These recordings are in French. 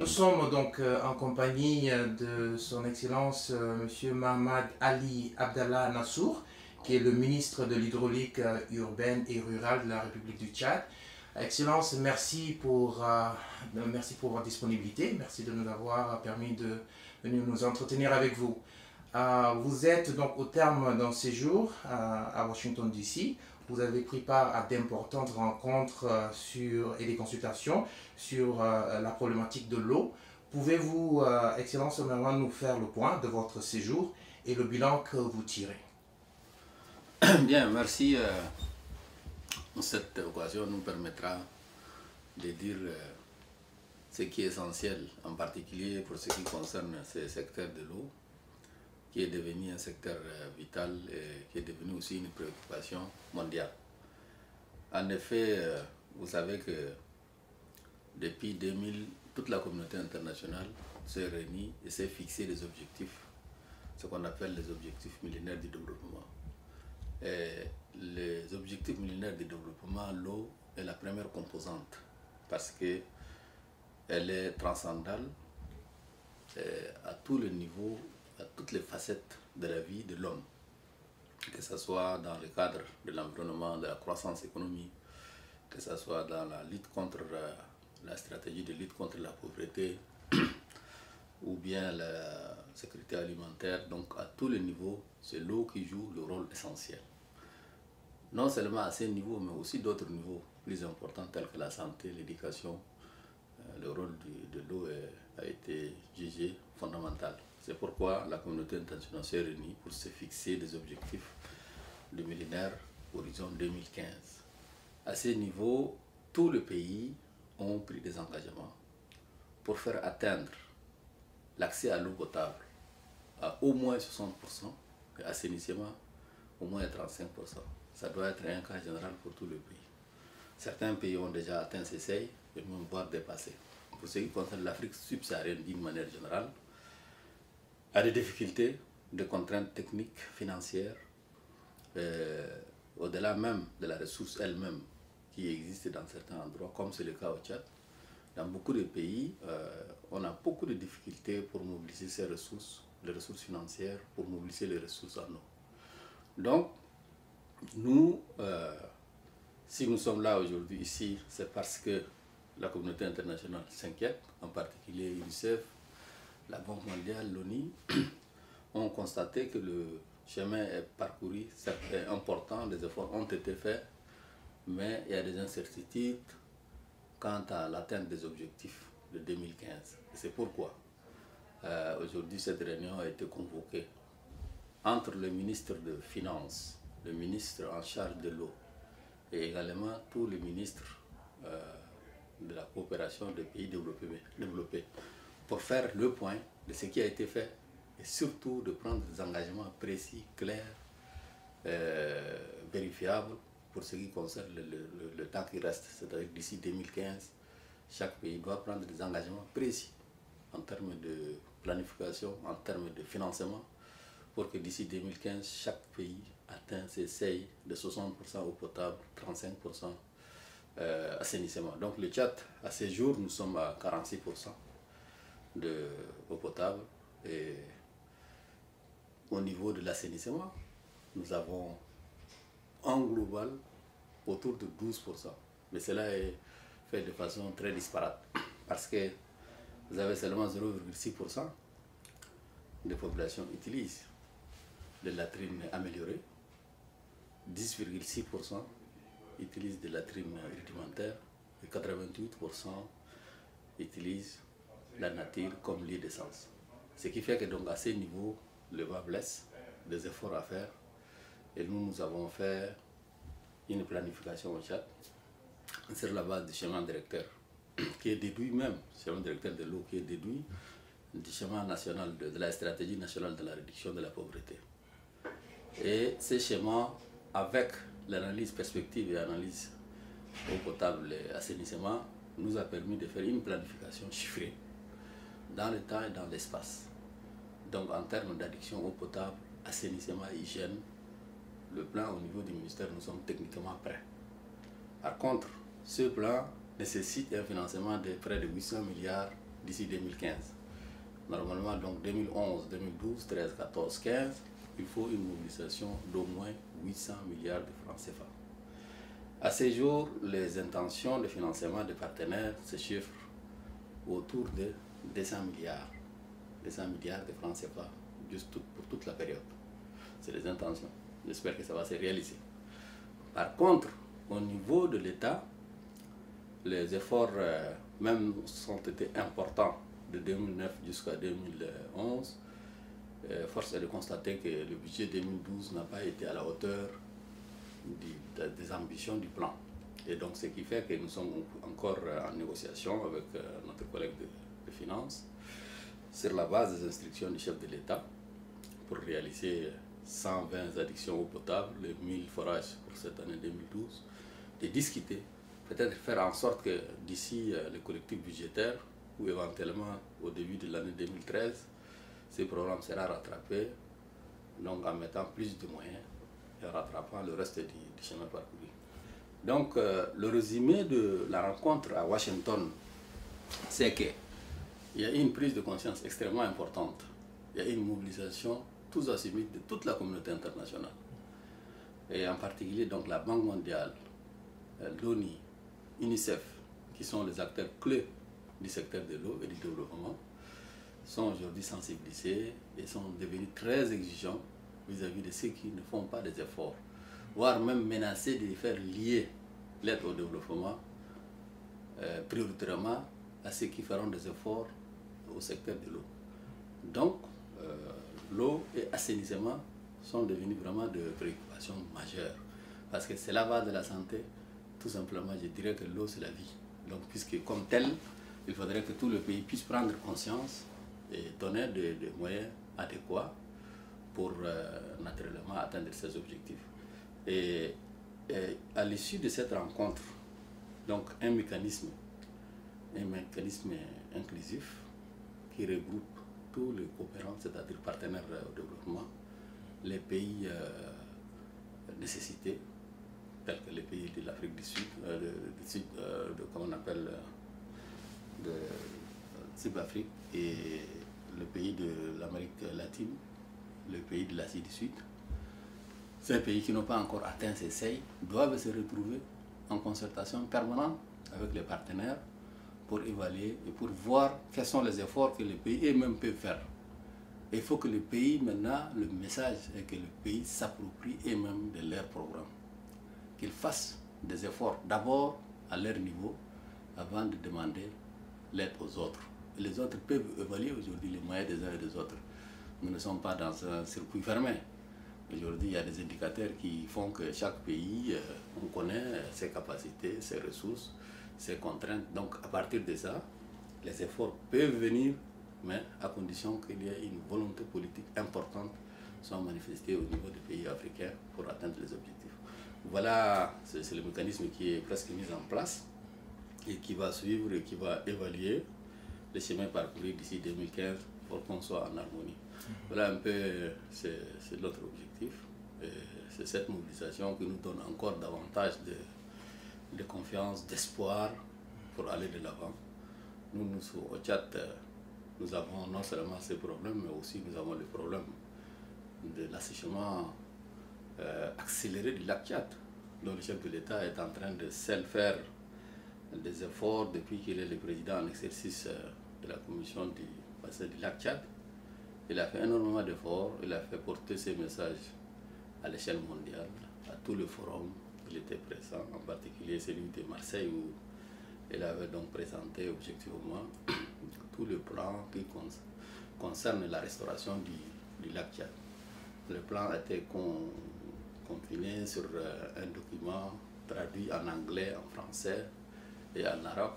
Nous sommes donc en compagnie de son Excellence Monsieur Mohamed Ali Abdallah Nassour, qui est le ministre de l'Hydraulique urbaine et rurale de la République du Tchad. Excellence, merci pour votre disponibilité, merci de nous avoir permis de venir nous entretenir avec vous. Vous êtes donc au terme d'un séjour à Washington DC. Vous avez pris part à d'importantes rencontres et des consultations sur la problématique de l'eau. Pouvez-vous, Excellence, nous faire le point de votre séjour et le bilan que vous tirez? Bien, merci. Cette occasion nous permettra de dire ce qui est essentiel, en particulier pour ce qui concerne ce secteur de l'eau, qui est devenu un secteur vital et qui est devenu aussi une préoccupation mondiale. En effet, vous savez que depuis 2000, toute la communauté internationale s'est réunie et s'est fixé des objectifs, ce qu'on appelle les objectifs millénaires du développement. Et les objectifs millénaires du développement, l'eau est la première composante parce qu'elle est transcendale à tous les niveaux, à toutes les facettes de la vie de l'homme, que ce soit dans le cadre de l'environnement, de la croissance économique, que ce soit dans la lutte contre la stratégie de lutte contre la pauvreté ou bien la sécurité alimentaire. Donc à tous les niveaux, c'est l'eau qui joue le rôle essentiel. Non seulement à ces niveaux, mais aussi d'autres niveaux plus importants tels que la santé, l'éducation. Le rôle de l'eau a été jugé fondamental. C'est pourquoi la communauté internationale s'est réunie pour se fixer des objectifs de millénaire horizon 2015. À ces niveaux, tous les pays ont pris des engagements pour faire atteindre l'accès à l'eau potable à au moins 60% et assainissement au moins 35%. Ça doit être un cas général pour tous les pays. Certains pays ont déjà atteint ces seuils et même voire dépassé. Pour ce qui concerne l'Afrique subsaharienne d'une manière générale, a des difficultés, des contraintes techniques, financières, au-delà même de la ressource elle-même qui existe dans certains endroits, comme c'est le cas au Tchad. Dans beaucoup de pays, on a beaucoup de difficultés pour mobiliser ces ressources, les ressources financières, pour mobiliser les ressources en eau. Donc, nous, si nous sommes là aujourd'hui ici, c'est parce que la communauté internationale s'inquiète, en particulier l'UNICEF, la Banque mondiale, l'ONU, ont constaté que le chemin est parcouru, c'est important, des efforts ont été faits, mais il y a des incertitudes quant à l'atteinte des objectifs de 2015. C'est pourquoi aujourd'hui cette réunion a été convoquée entre le ministre de Finances, le ministre en charge de l'eau et également tous les ministres de la coopération des pays développés pour faire le point de ce qui a été fait et surtout de prendre des engagements précis, clairs, vérifiables pour ce qui concerne le temps qui reste, c'est-à-dire d'ici 2015, chaque pays doit prendre des engagements précis en termes de planification, en termes de financement, pour que d'ici 2015, chaque pays atteigne ses seuils de 60% eau potable, 35% assainissement. Donc le Tchad, à ces jours, nous sommes à 46% de eau potable et au niveau de l'assainissement, nous avons en global autour de 12%. Mais cela est fait de façon très disparate parce que vous avez seulement 0,6% de population utilisent des latrines améliorées, 10,6% utilisent des latrines rudimentaires et 88% utilisent la nature comme lieu d'essence. Ce qui fait que donc à ces niveaux, le bas blesse, des efforts à faire. Et nous avons fait une planification au Tchad sur la base du schéma directeur qui est déduit même, schéma directeur de l'eau qui est déduit du schéma national de la stratégie nationale de la réduction de la pauvreté. Et ces schémas, avec l'analyse perspective et analyse eau potable et assainissement, nous a permis de faire une planification chiffrée dans le temps et dans l'espace. Donc en termes d'adduction eau potable, assainissement et hygiène, le plan au niveau du ministère, nous sommes techniquement prêts. Par contre, ce plan nécessite un financement de près de 800 milliards d'ici 2015. Normalement, donc 2011, 2012, 13, 14, 15, il faut une mobilisation d'au moins 800 milliards de francs CFA. À ce jour, les intentions de financement des partenaires se chiffrent autour de 200 milliards. 200 milliards de francs CFA juste pour toute la période. C'est les intentions. J'espère que ça va se réaliser. Par contre, au niveau de l'État, les efforts même sont été importants de 2009 jusqu'à 2011. Force est de constater que le budget 2012 n'a pas été à la hauteur des ambitions du plan. Et donc, ce qui fait que nous sommes encore en négociation avec notre collègue de finances sur la base des instructions du chef de l'État pour réaliser 120 addictions eau potable, les 1000 forages pour cette année 2012, de discuter, peut-être faire en sorte que d'ici le collectif budgétaire ou éventuellement au début de l'année 2013, ce programme sera rattrapé, donc en mettant plus de moyens et en rattrapant le reste du chemin parcouru. Donc le résumé de la rencontre à Washington, c'est qu'il y a une prise de conscience extrêmement importante. Il y a une mobilisation tous azimuts de toute la communauté internationale. Et en particulier donc la Banque mondiale, l'ONU, UNICEF, qui sont les acteurs clés du secteur de l'eau et du développement, sont aujourd'hui sensibilisés et sont devenus très exigeants vis-à-vis de ceux qui ne font pas des efforts, voire même menacés de faire lier l'aide au développement prioritairement à ceux qui feront des efforts au secteur de l'eau. Donc, l'eau et l'assainissement sont devenus vraiment de préoccupations majeures. Parce que c'est la base de la santé, tout simplement, je dirais que l'eau c'est la vie. Donc, puisque comme tel, il faudrait que tout le pays puisse prendre conscience et donner des moyens adéquats pour naturellement atteindre ses objectifs. Et à l'issue de cette rencontre, donc un mécanisme inclusif qui regroupe tous les coopérants, c'est-à-dire partenaires au développement, les pays nécessités, tels que les pays de l'Afrique du Sud, comment on appelle, de Sud-Afrique, et le pays de l'Amérique latine, le pays de l'Asie du Sud. Ces pays qui n'ont pas encore atteint ces seuils doivent se retrouver en concertation permanente avec les partenaires pour évaluer et pour voir quels sont les efforts que les pays eux-mêmes peuvent faire. Et il faut que le pays, maintenant, le message est que le pays s'approprie eux-mêmes de leur programme. Qu'ils fassent des efforts d'abord à leur niveau avant de demander l'aide aux autres. Et les autres peuvent évaluer aujourd'hui les moyens des uns et des autres. Nous ne sommes pas dans un circuit fermé. Aujourd'hui, il y a des indicateurs qui font que chaque pays, on connaît ses capacités, ses ressources, ses contraintes. Donc, à partir de ça, les efforts peuvent venir, mais à condition qu'il y ait une volonté politique importante soit manifestée au niveau des pays africains pour atteindre les objectifs. Voilà, c'est le mécanisme qui est presque mis en place et qui va suivre et qui va évaluer les chemins parcourus d'ici 2015 pour qu'on soit en harmonie. Voilà un peu, c'est notre objectif. C'est cette mobilisation qui nous donne encore davantage de confiance, d'espoir pour aller de l'avant. Nous, au Tchad, nous avons non seulement ces problèmes, mais aussi nous avons le problème de l'assèchement accéléré du lac Tchad, dont le chef de l'État est en train de faire des efforts depuis qu'il est le président en exercice de la commission du bassin du lac Tchad. Il a fait énormément d'efforts, il a fait porter ses messages à l'échelle mondiale, à tous les forums. Il était présent, en particulier celui de Marseille, où il avait donc présenté objectivement tout le plan qui concerne la restauration du lac Tchad. Le plan a été confiné sur un document traduit en anglais, en français et en arabe,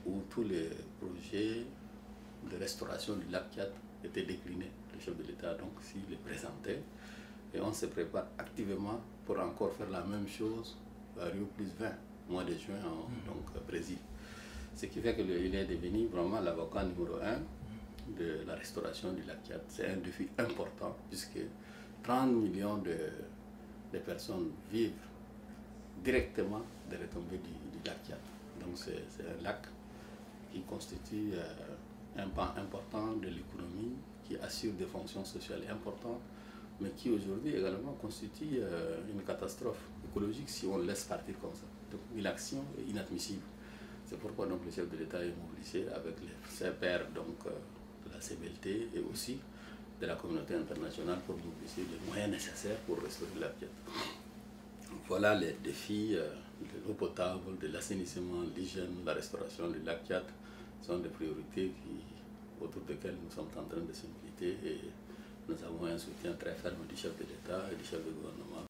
où tous les projets de restauration du lac Tchad étaient déclinés. Le chef de l'État donc s'il les présentait, et on se prépare activement pour encore faire la même chose à Rio+20, mois de juin, donc Brésil. Ce qui fait qu'il est devenu vraiment l'avocat numéro 1 de la restauration du lac Tchad. C'est un défi important puisque 30 millions de personnes vivent directement des retombées du lac Tchad. Donc c'est un lac qui constitue un pan important de l'économie, qui assure des fonctions sociales importantes, mais qui aujourd'hui également constitue une catastrophe écologique si on le laisse partir comme ça. Donc l'inaction est inadmissible. C'est pourquoi donc, le chef de l'État est mobilisé avec ses pairs de la CBLT et aussi de la communauté internationale pour mobiliser les moyens nécessaires pour restaurer la Tchad. Voilà les défis de l'eau potable, de l'assainissement, l'hygiène, la restauration du lac Tchad sont des priorités autour desquelles nous sommes en train de se militer et nous avons un soutien très ferme du chef de l'État et du chef de gouvernement.